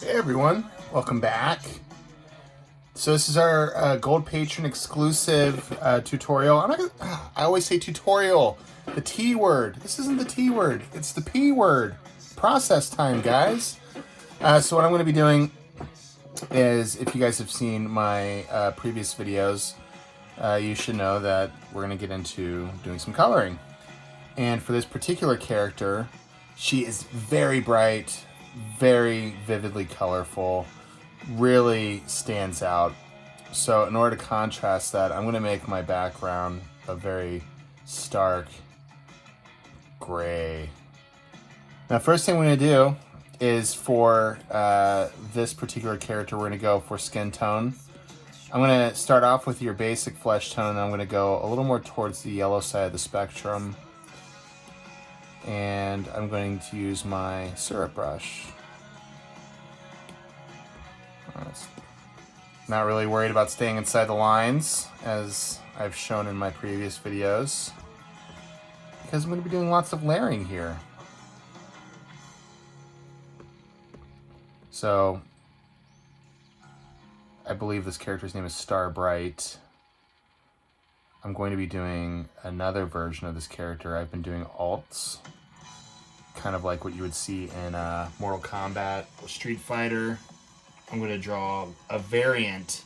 Hey everyone, welcome back. So this is our Gold Patron exclusive tutorial. I always say tutorial, the T word. This isn't the T word, it's the P word. Process time, guys. So what I'm going to be doing is, if you guys have seen my previous videos, you should know that we're going to get into doing some coloring. And for this particular character, she is very bright, very vividly colorful, really stands out. So in order to contrast that, I'm going to make my background a very stark gray. Now, first thing we're going to do is, for this particular character, we're going to go for skin tone. I'm going to start off with your basic flesh tone, and I'm going to go a little more towards the yellow side of the spectrum. And I'm going to use my syrup brush. Not really worried about staying inside the lines, as I've shown in my previous videos, because I'm going to be doing lots of layering here. So, I believe this character's name is Starbright. I'm going to be doing another version of this character. I've been doing alts, kind of like what you would see in Mortal Kombat or Street Fighter. I'm going to draw a variant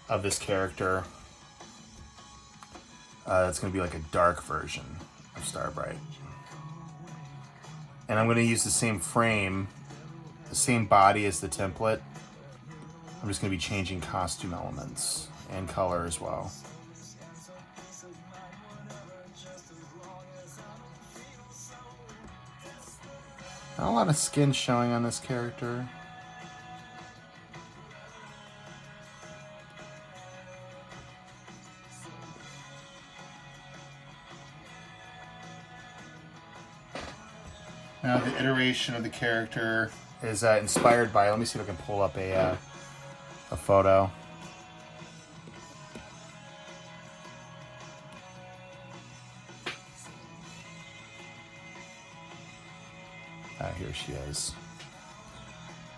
of this character. That's going to be like a dark version of Starbright. And I'm going to use the same frame, the same body as the template. I'm just going to be changing costume elements and color as well. Not a lot of skin showing on this character. Now the iteration of the character is inspired by, let me see if I can pull up a photo. Here she is.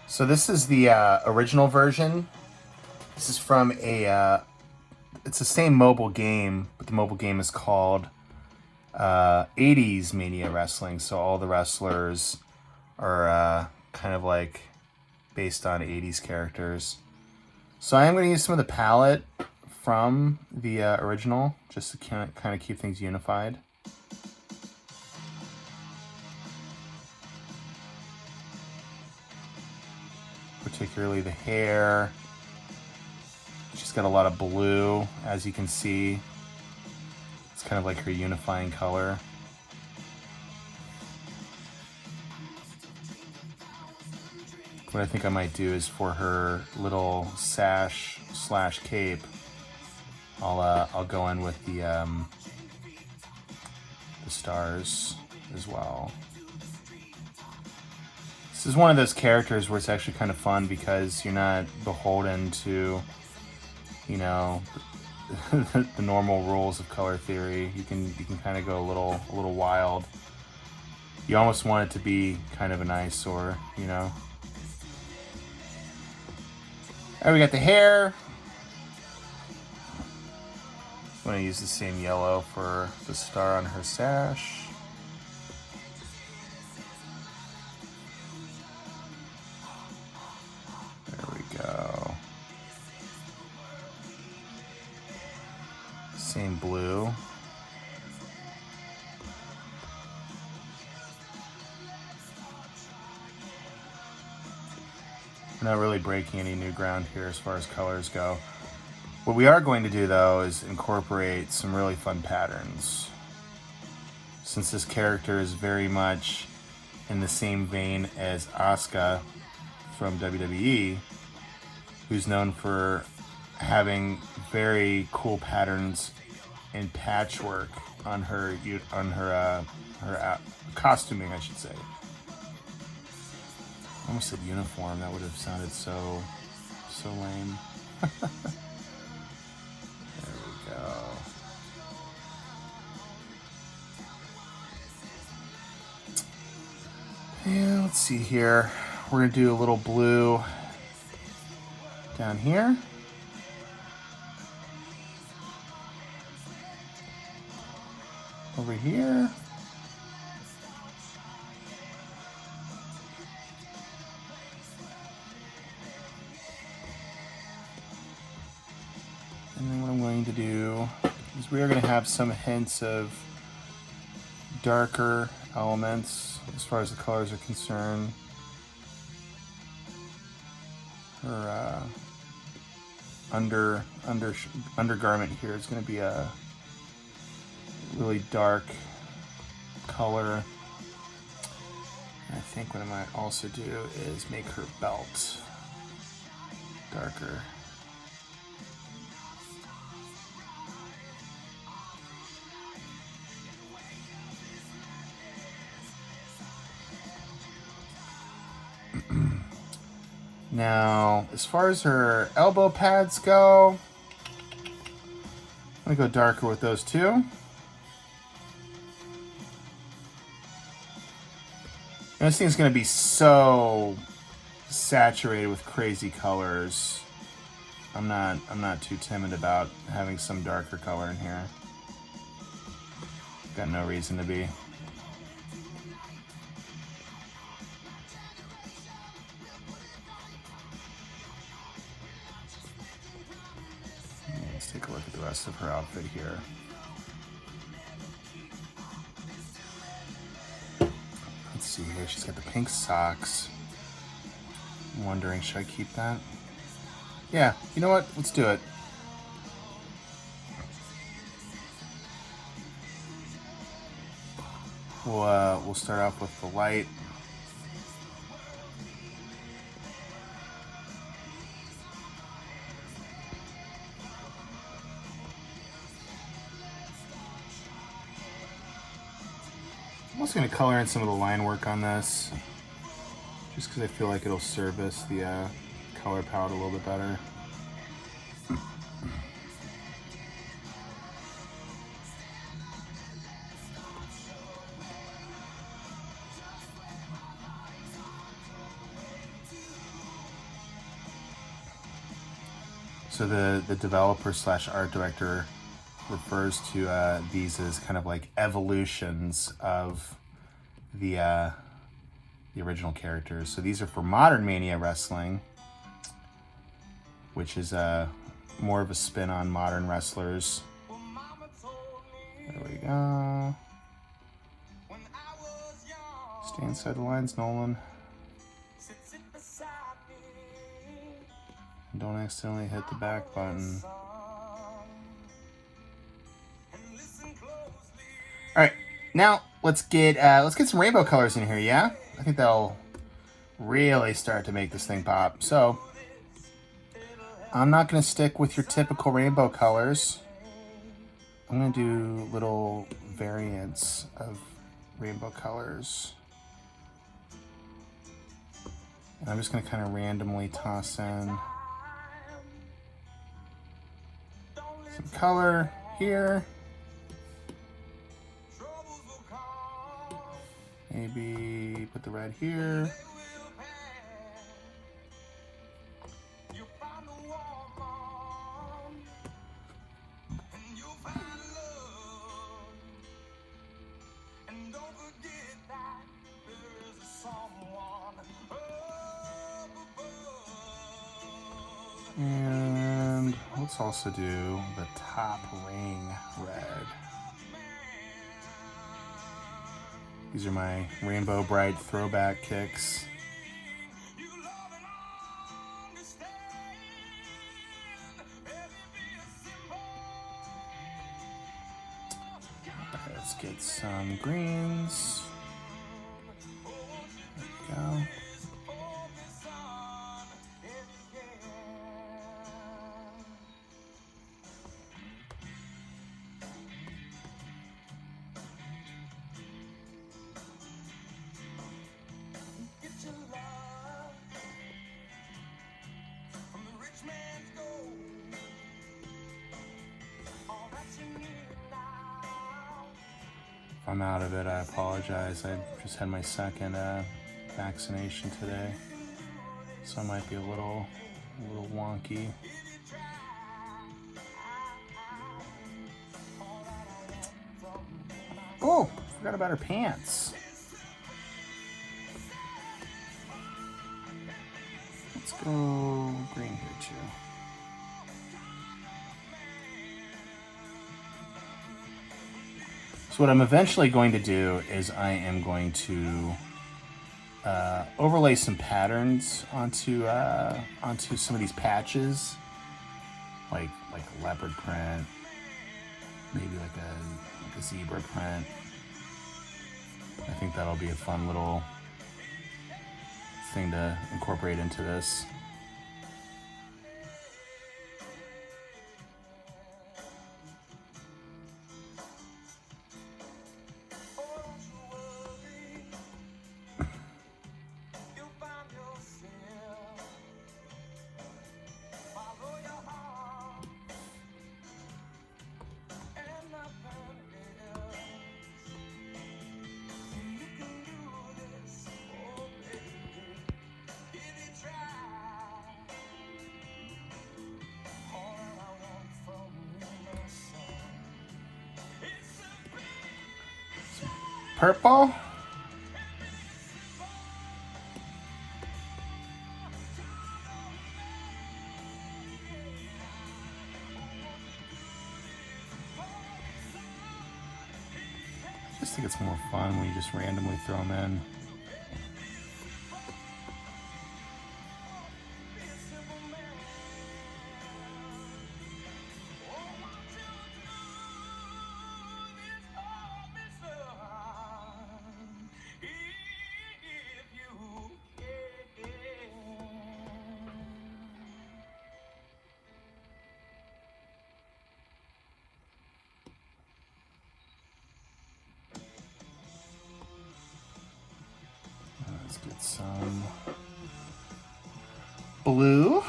So this is the original version. This is from it's the same mobile game, but the mobile game is called 80s Mania Wrestling. So all the wrestlers are kind of like based on 80s characters. So I am going to use some of the palette from the original, just to kind of keep things unified. Particularly the hair. She's got a lot of blue, as you can see. It's kind of like her unifying color. What I think I might do is, for her little sash / cape, I'll go in with the stars as well. This is one of those characters where it's actually kind of fun, because you're not beholden to, you know, the normal rules of color theory. You can kind of go a little wild. You almost want it to be kind of an eyesore, you know. All right, we got the hair. I'm going to use the same yellow for the star on her sash. Same blue. We're not really breaking any new ground here as far as colors go. What we are going to do, though, is incorporate some really fun patterns. Since this character is very much in the same vein as Asuka from WWE, who's known for having very cool patterns and patchwork on her costuming, I should say. I almost said uniform. That would have sounded so lame. There we go. Yeah, let's see here. we're going to do a little blue down here. Over here. And then what I'm going to do is we are going to have some hints of darker elements as far as the colors are concerned. Her undergarment here is going to be a really dark color. And I think what I might also do is make her belt darker. Now, as far as her elbow pads go, I'm going to go darker with those too. And this thing's going to be so saturated with crazy colors. I'm not too timid about having some darker color in here. Got no reason to be. Let's take a look at the rest of her outfit here. Let's see here. She's got the pink socks. I'm wondering, should I keep that? Yeah, you know what? Let's do it. We'll start off with the light. I'm also going to color in some of the line work on this, just because I feel like it'll service the color palette a little bit better. So the developer / art director refers to these as kind of like evolutions of the original characters. So these are for Modern Mania Wrestling, which is more of a spin on modern wrestlers. There we go. Stay inside the lines, Nolan. Don't accidentally hit the back button. All right, now let's get some rainbow colors in here. Yeah, I think that'll really start to make this thing pop. So I'm not going to stick with your typical rainbow colors. I'm going to do little variants of rainbow colors. And I'm just going to kind of randomly toss in some color here. Maybe put the red here. And let's also do the top ring red. These are my Rainbow Bright throwback kicks. Let's get some greens. There we go. If I'm out of it, I apologize. I just had my second vaccination today. So it might be a little wonky. Oh, forgot about her pants. Let's go green here too. So what I'm eventually going to do is I am going to overlay some patterns onto some of these patches, like a leopard print, maybe like a zebra print. I think that'll be a fun little thing to incorporate into this. Purple. I just think it's more fun when you just randomly throw them in. Let's get some blue.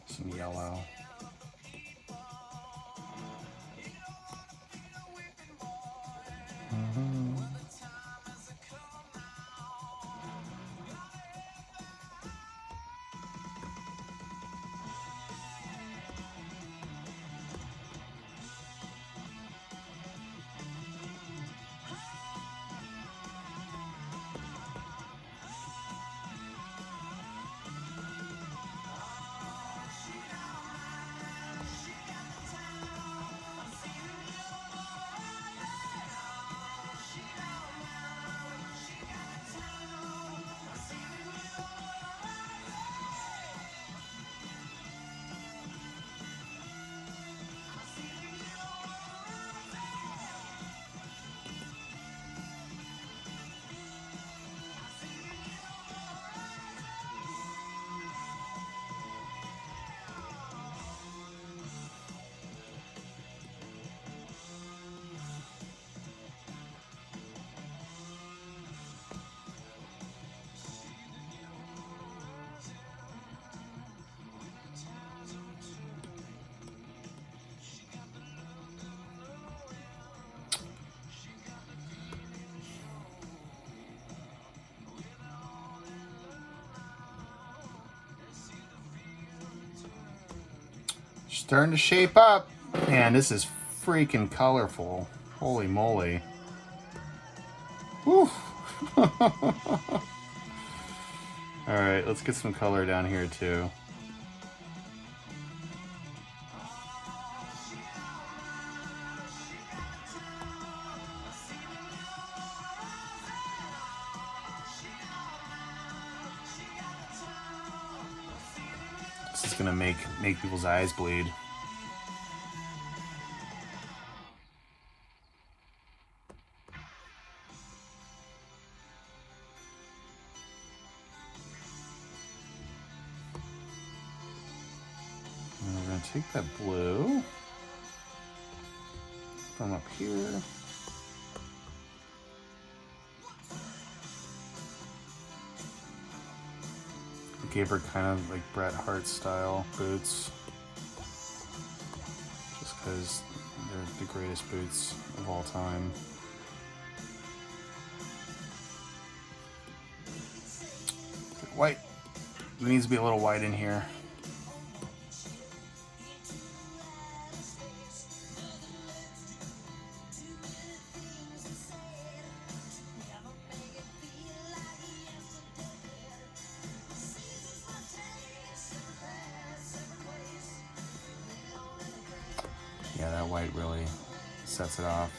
Some yellow. Starting to shape up. Man, this is freaking colorful. Holy moly. Whew. Alright, let's get some color down here too. This is gonna make people's eyes bleed. And we're gonna take that blue from up here. Gave her kind of like Bret Hart style boots, just because they're the greatest boots of all time. White. There needs to be a little white in here. Yeah, that white really sets it off.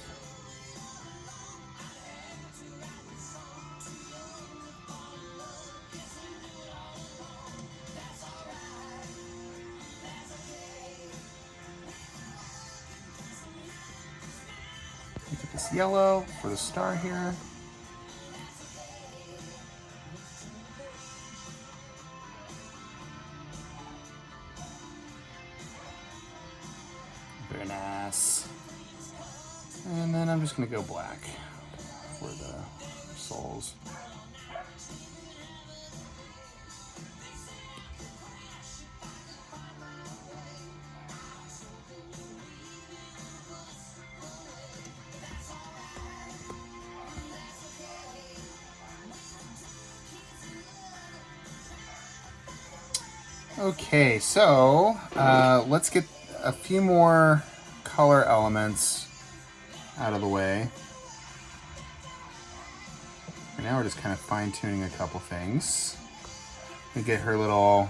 Get this yellow for the star here. Very nice. And then I'm just gonna go black for the soles. Okay, so let's get a few more color elements out of the way. Right now we're just kind of fine-tuning a couple things. We get her little...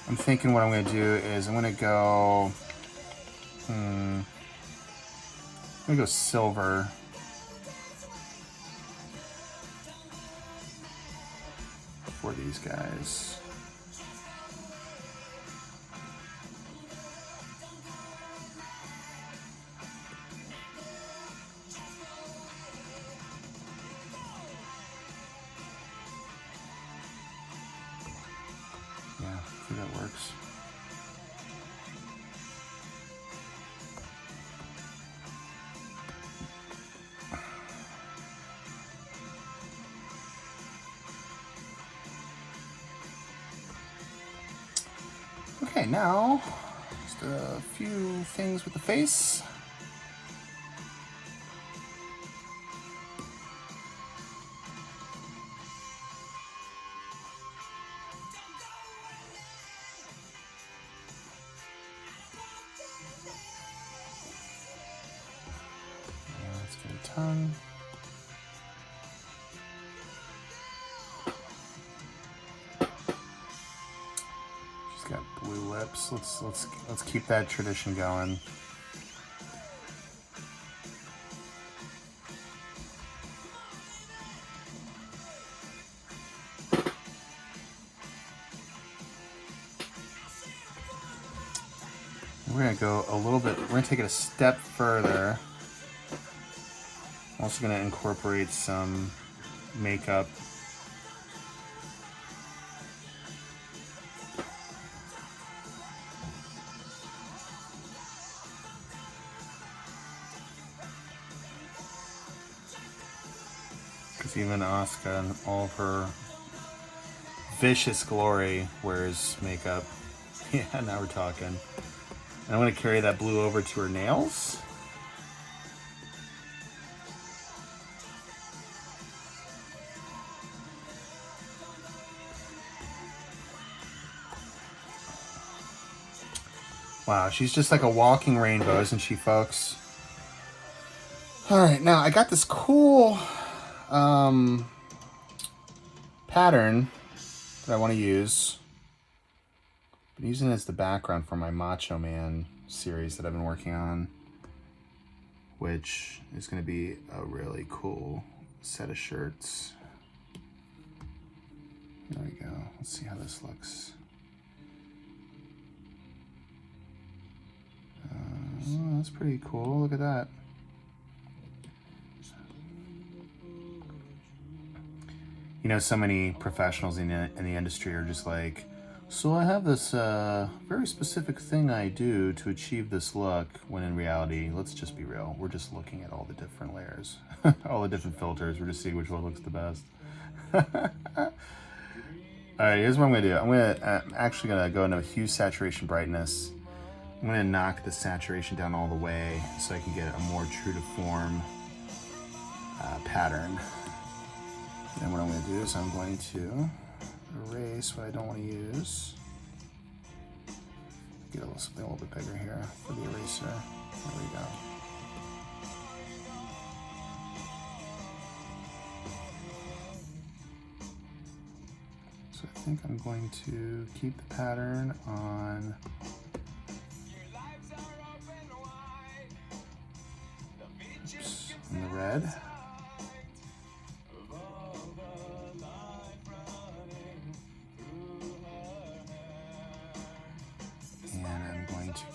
I'm thinking what I'm going to do is I'm going to go... I'm going to go silver. For these guys. Yeah, I think that works. Okay, now just a few things with the face. Let's get a tongue. She's got blue lips. Let's keep that tradition going. We're gonna go a little bit. We're gonna take it a step further. I'm also gonna incorporate some makeup. Because even Asuka and all of her vicious glory wears makeup. Yeah, now we're talking. And I'm going to carry that blue over to her nails. Wow, she's just like a walking rainbow, isn't she, folks? All right, now I got this cool pattern that I want to use. I've been using it as the background for my Macho Man series that I've been working on, which is going to be a really cool set of shirts. There we go. Let's see how this looks. Oh, that's pretty cool. Look at that. You know, so many professionals in the industry are just like, so I have this very specific thing I do to achieve this look, when in reality, let's just be real. We're just looking at all the different layers, all the different filters. We're just seeing which one looks the best. All right, here's what I'm gonna do. I'm actually gonna go into hue, saturation, brightness. I'm gonna knock the saturation down all the way so I can get a more true to form pattern. And what I'm going to do is I'm going to erase what I don't want to use. Get something a little bit bigger here for the eraser. There we go. So I think I'm going to keep the pattern on on the red.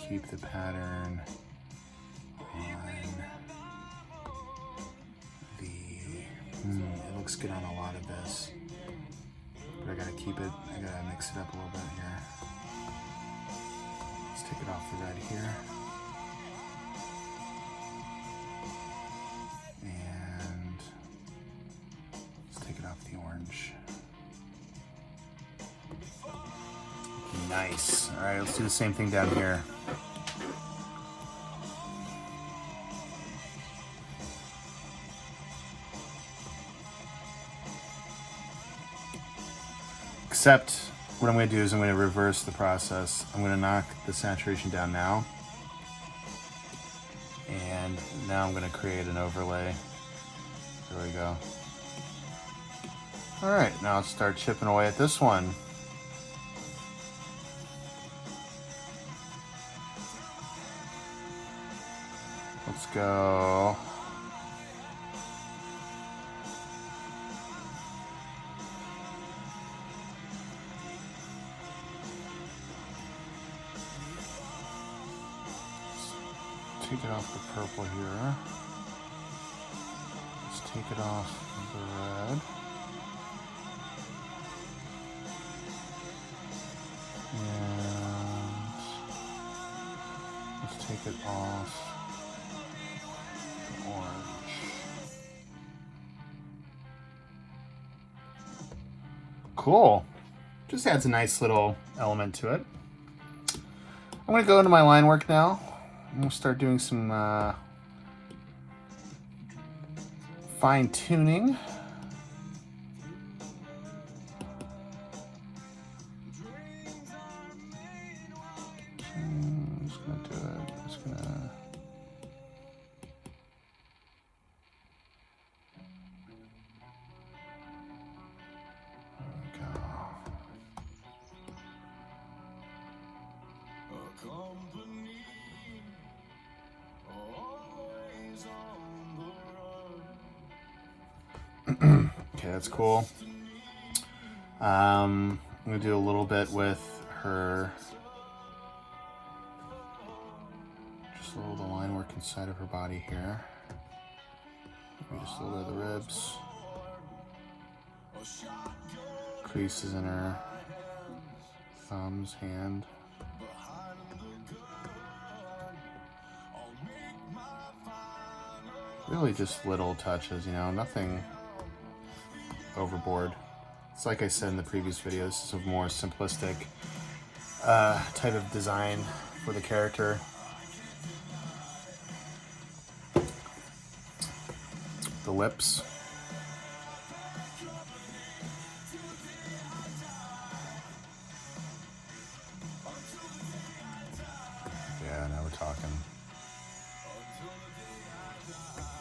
Keep the pattern on the, it looks good on a lot of this, but I gotta keep it, I gotta mix it up a little bit here. Let's take it off the red here. And let's take it off the orange. Nice. All right, let's do the same thing down here. Except what I'm going to do is I'm going to reverse the process. I'm going to knock the saturation down now. And now I'm going to create an overlay. There we go. All right, now let's start chipping away at this one. Let's go. Take it off the purple here. Let's take it off the red. And let's take it off the orange. Cool. Just adds a nice little element to it. I'm going to go into my line work now. I'm going to start doing some fine tuning. I'm just going to do it. I'm just going to... Okay, that's cool. I'm gonna do a little bit with her, just a little of the line work inside of her body here. Maybe just a little bit of the ribs, creases in her thumbs, hand. Really just little touches, you know, nothing overboard. It's like I said in the previous video, this is a more simplistic type of design for the character. The lips. second.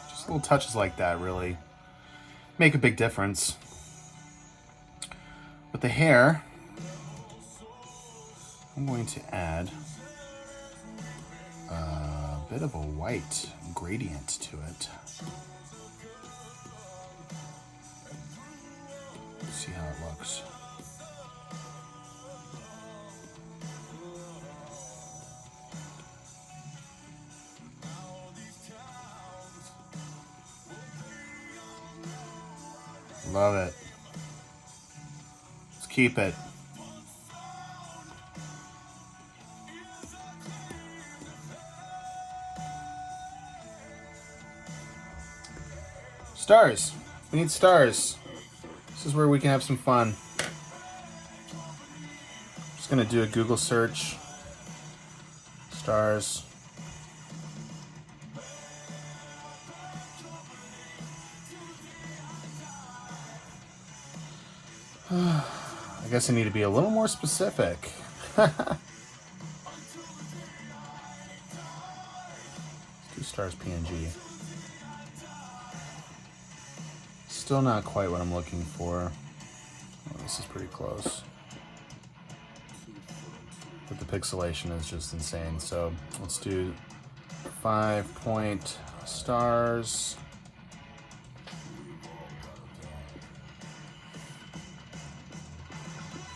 Just little touches like that really make a big difference. With the hair, I'm going to add a bit of a white gradient to it. See how it looks. Love it. Let's keep it. Stars. We need stars. This is where we can have some fun. Just gonna do a Google search. Stars. I guess I need to be a little more specific. 2 stars PNG. Still not quite what I'm looking for. Oh, this is pretty close. But the pixelation is just insane. So let's do 5-point stars.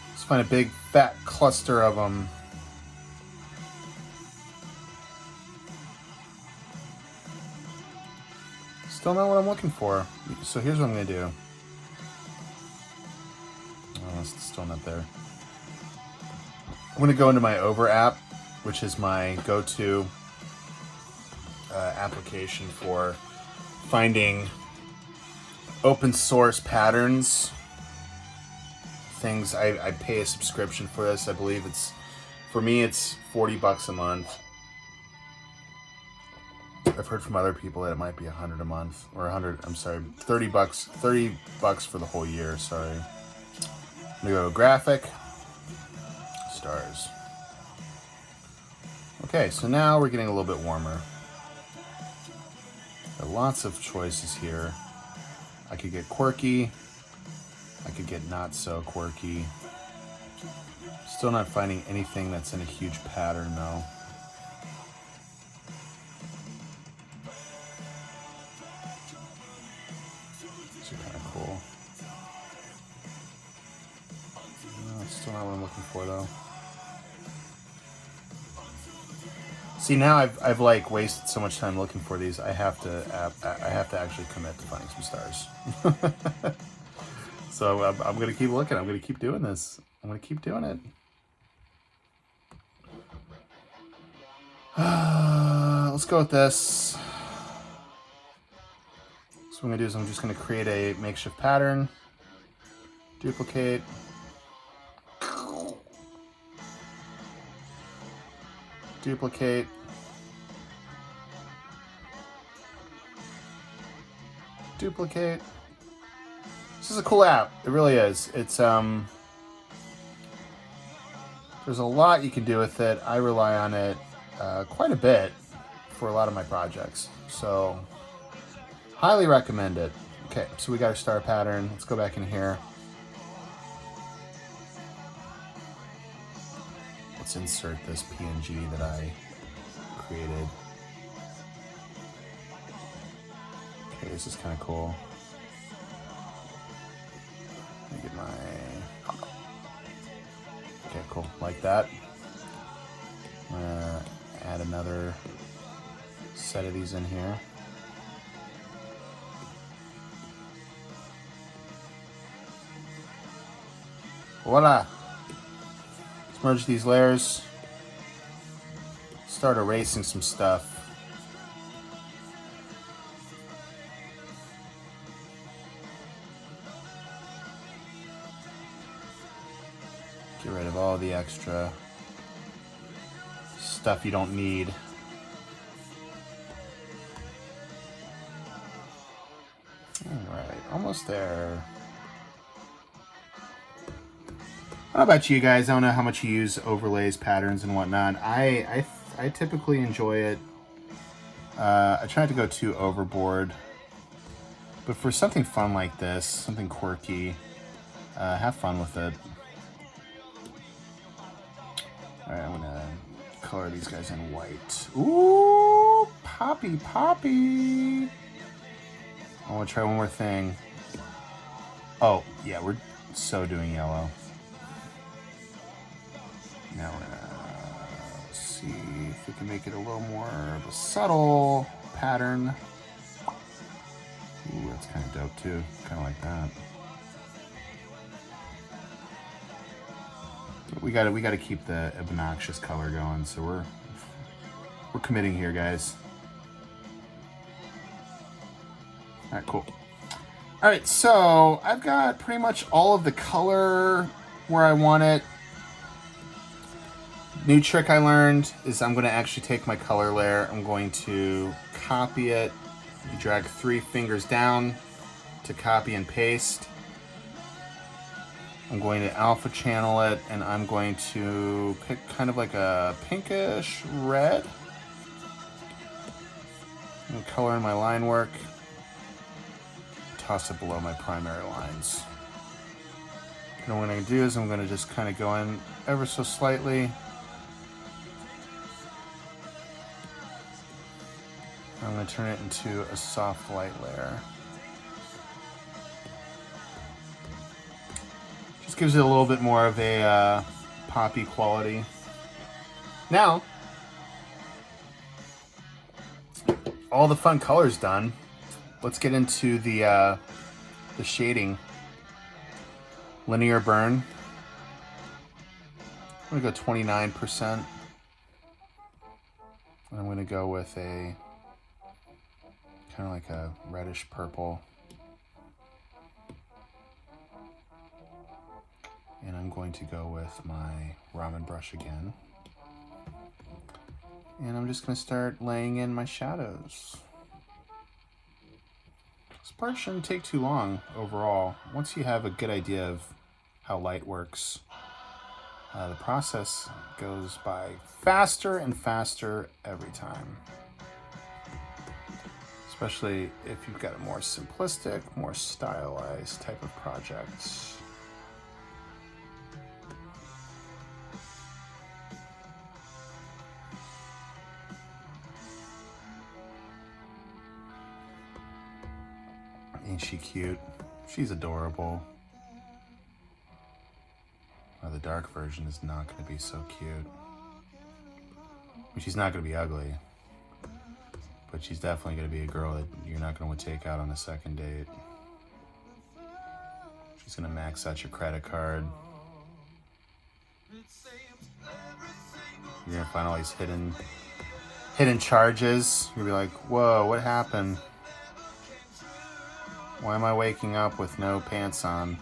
Let's find a big fat cluster of them. Still not what I'm looking for. So here's what I'm going to do. Oh, it's still not there. I'm going to go into my Over app, which is my go-to application for finding open source patterns. Things I pay a subscription for this. I believe it's, for me, it's $40 a month. I've heard from other people that it might be $100 a month, or 100. I'm sorry, $30. $30 for the whole year. Sorry. I'm gonna go graphic stars. Okay, so now we're getting a little bit warmer. There are lots of choices here. I could get quirky. I could get not so quirky. Still not finding anything that's in a huge pattern though. These are kind of cool. No, it's still not what I'm looking for though. See, now I've like wasted so much time looking for these. I have to actually commit to finding some stars. So I'm gonna keep looking. I'm gonna keep doing this. I'm gonna keep doing it. Let's go with this. So what I'm gonna do is I'm just gonna create a makeshift pattern. Duplicate. Duplicate. Duplicate. This is a cool app. It really is. It's there's a lot you can do with it. I rely on it quite a bit for a lot of my projects. So highly recommend it. Okay, so we got our star pattern. Let's go back in here. Let's insert this PNG that I created. Okay, this is kind of cool. Let me get my... Okay, cool. Like that. I'm gonna add another set of these in here. Voila! Let's merge these layers. Start erasing some stuff. Get rid of all the extra stuff you don't need. Alright, almost there. I don't know about you guys. I don't know how much you use overlays, patterns, and whatnot. I I typically enjoy it. I try not to go too overboard. But for something fun like this, something quirky, have fun with it. Alright, I'm gonna color these guys in white. Ooh, poppy, poppy. I wanna try one more thing. Oh, yeah, we're so doing yellow. Now we're gonna see if we can make it a little more of a subtle pattern. Ooh, that's kind of dope too. Kind of like that. But we gotta keep the obnoxious color going. So we're committing here, guys. All right, cool. All right, so I've got pretty much all of the color where I want it. New trick I learned is I'm going to actually take my color layer. I'm going to copy it. You drag 3 fingers down to copy and paste. I'm going to alpha channel it, and I'm going to pick kind of like a pinkish red. I'm going to color in my line work. Toss it below my primary lines. And what I'm going to do is I'm going to just kind of go in ever so slightly. I'm going to turn it into a soft light layer. Just gives it a little bit more of a poppy quality. Now, all the fun colors done. Let's get into the shading. Linear burn. I'm going to go 29%. I'm going to go with a kind of like a reddish purple. And I'm going to go with my ramen brush again. And I'm just going to start laying in my shadows. This part shouldn't take too long overall. Once you have a good idea of how light works, the process goes by faster and faster every time. Especially if you've got a more simplistic, more stylized type of project. Ain't she cute? She's adorable. Well, the dark version is not going to be so cute. I mean, she's not going to be ugly. But she's definitely going to be a girl that you're not going to take out on a second date. She's going to max out your credit card. You're going to find all these hidden charges. You'll be like, whoa, what happened? Why am I waking up with no pants on?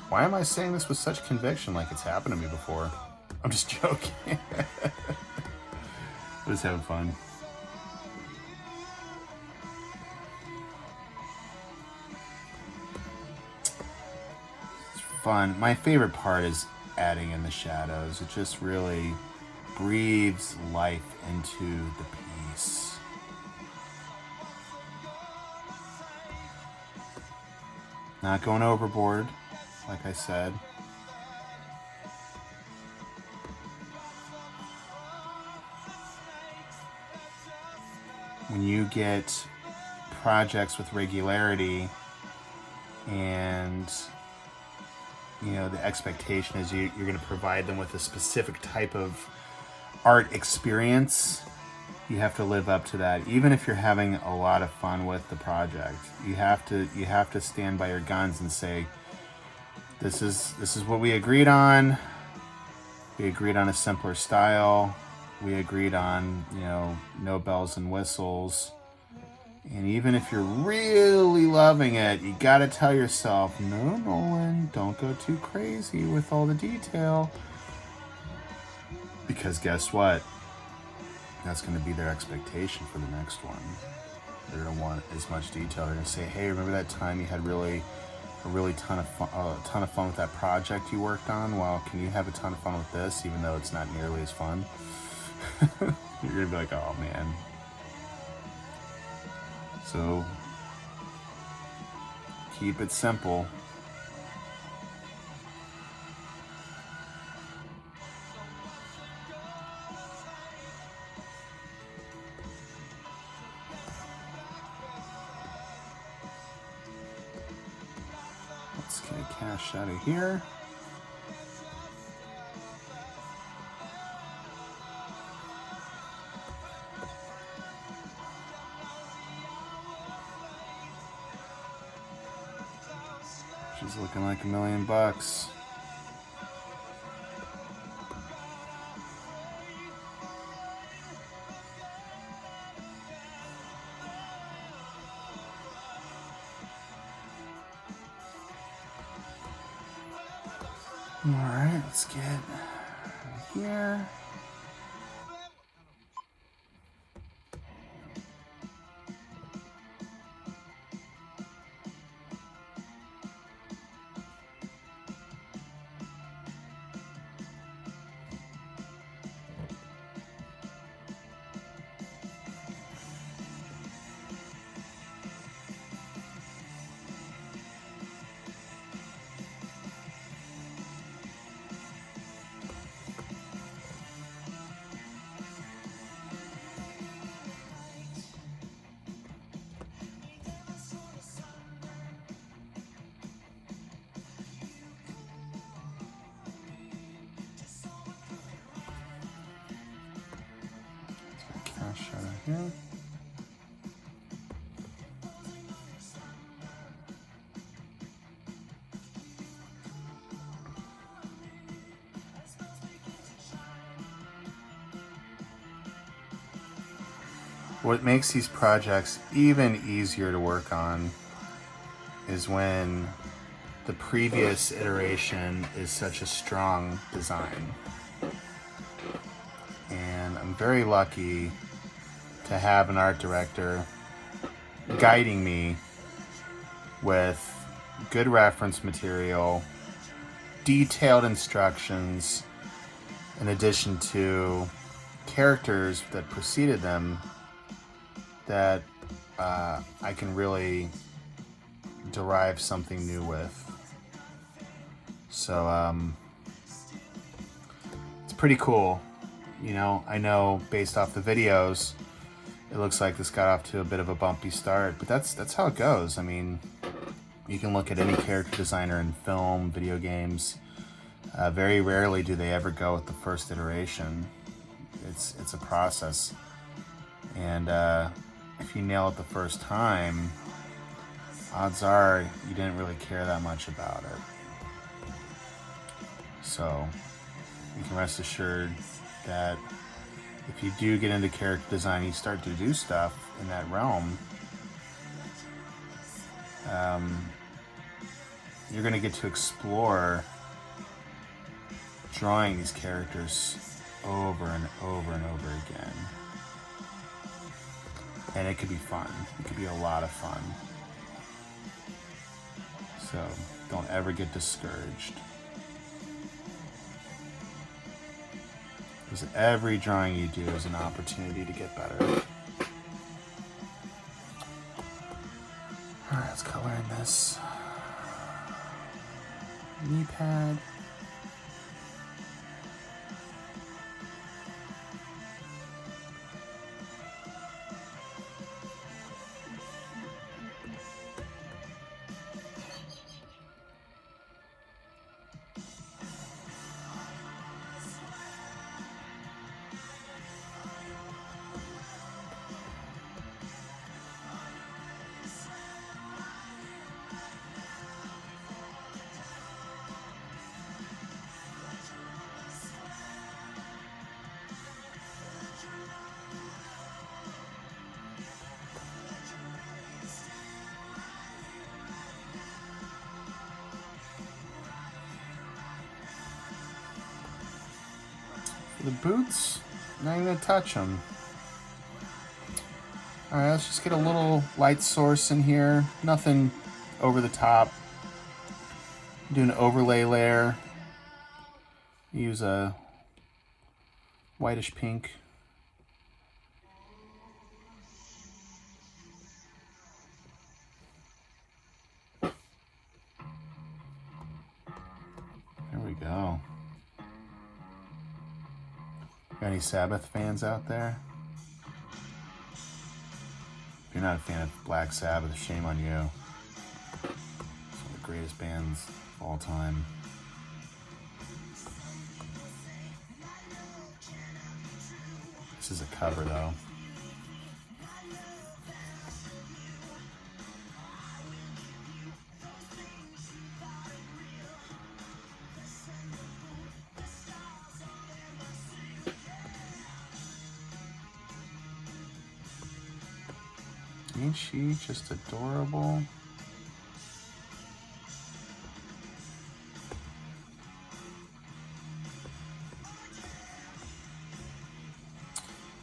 Why am I saying this with such conviction like it's happened to me before? I'm just joking. Just having fun. It's fun. My favorite part is adding in the shadows. It just really breathes life into the piece. Not going overboard, like I said. When you get projects with regularity and the expectation is you're going to provide them with a specific type of art experience, you have to live up to that. Even if you're having a lot of fun with the project, you have to stand by your guns and say, this is what we agreed on. We agreed on a simpler style. We agreed on, no bells and whistles. And even if you're really loving it, you gotta tell yourself, no, Nolan, don't go too crazy with all the detail. Because guess what? That's gonna be their expectation for the next one. They're gonna want as much detail. They're gonna say, hey, remember that time you had really really ton of fun with that project you worked on, well, can you have a ton of fun with this, even though it's not nearly as fun? You're gonna be like, oh man. So keep it simple. Let's get a cash out of here. She's looking like $1 million. All right, let's get here. Cash out of here. What makes these projects even easier to work on is when the previous iteration is such a strong design. And I'm very lucky to have an art director guiding me with good reference material, detailed instructions, in addition to characters that preceded them that I can really derive something new with. So it's pretty cool. You know, I know based off the videos, it looks like this got off to a bit of a bumpy start, but that's how it goes. I mean, you can look at any character designer in film, video games. Very rarely do they ever go with the first iteration. It's a process, and if you nail it the first time, odds are you didn't really care that much about it. So you can rest assured that if you do get into character design, you start to do stuff in that realm, you're going to get to explore drawing these characters over and over and over again. And it could be fun. It could be a lot of fun. So don't ever get discouraged. Because every drawing you do is an opportunity to get better. Alright, let's color in this knee pad. The boots, not even gonna touch them. All right, let's just get a little light source in here. Nothing over the top. Do an overlay layer. Use a whitish pink. There we go. Got any Sabbath fans out there? If you're not a fan of Black Sabbath, shame on you. It's one of the greatest bands of all time. This is a cover though. Ain't she just adorable?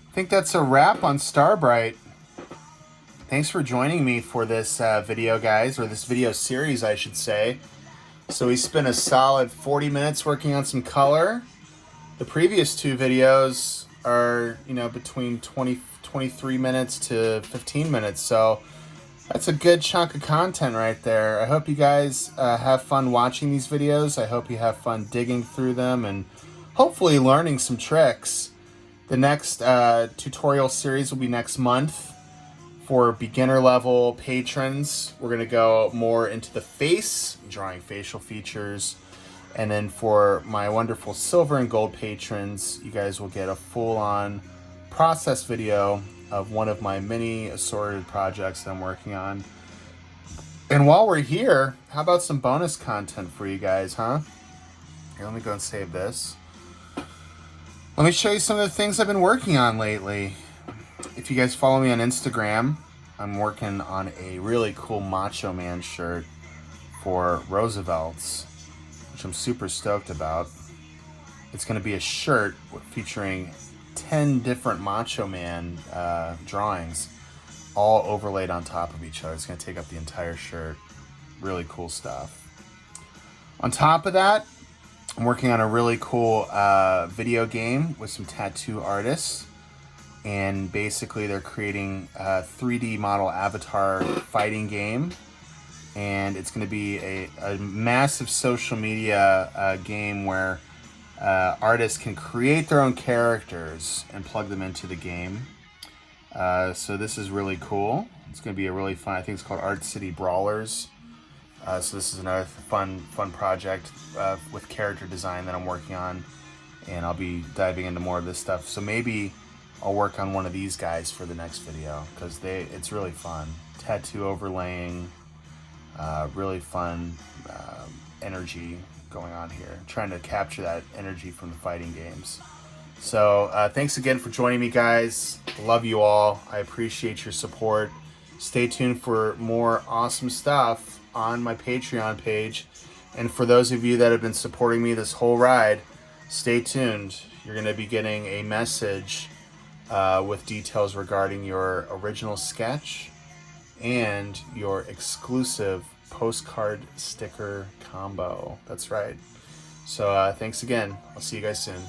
I think that's a wrap on Starbright. Thanks for joining me for this video, guys, or this video series, I should say. So we spent a solid 40 minutes working on some color. The previous two videos are, between 23 minutes to 15 minutes. So that's a good chunk of content right there. I hope you guys have fun watching these videos. I hope you have fun digging through them and hopefully learning some tricks. The next tutorial series will be next month. For beginner level patrons, we're going to go more into the face, drawing facial features. And then for my wonderful silver and gold patrons, you guys will get a full-on process video of one of my many assorted projects that I'm working on. And while we're here, how about some bonus content for you guys, huh? Here, let me go and save this. Let me show you some of the things I've been working on lately. If you guys follow me on Instagram, I'm working on a really cool Macho Man shirt for Roosevelt's, which I'm super stoked about. It's going to be a shirt featuring 10 different Macho Man drawings, all overlaid on top of each other. It's going to take up the entire shirt. Really cool stuff. On top of that, I'm working on a really cool video game with some tattoo artists. And basically they're creating a 3D model avatar fighting game. And it's going to be a massive social media game where artists can create their own characters and plug them into the game. So this is really cool. It's going to be a really fun, I think it's called Art City Brawlers. So this is another fun project with character design that I'm working on. And I'll be diving into more of this stuff. So maybe I'll work on one of these guys for the next video because it's really fun. Tattoo overlaying, really fun energy going on here. Trying to capture that energy from the fighting games. So thanks again for joining me, guys. Love you all. I appreciate your support. Stay tuned for more awesome stuff on my Patreon page. And for those of you that have been supporting me this whole ride, stay tuned. You're going to be getting a message with details regarding your original sketch and your exclusive postcard sticker combo. That's right. So thanks again. I'll see you guys soon.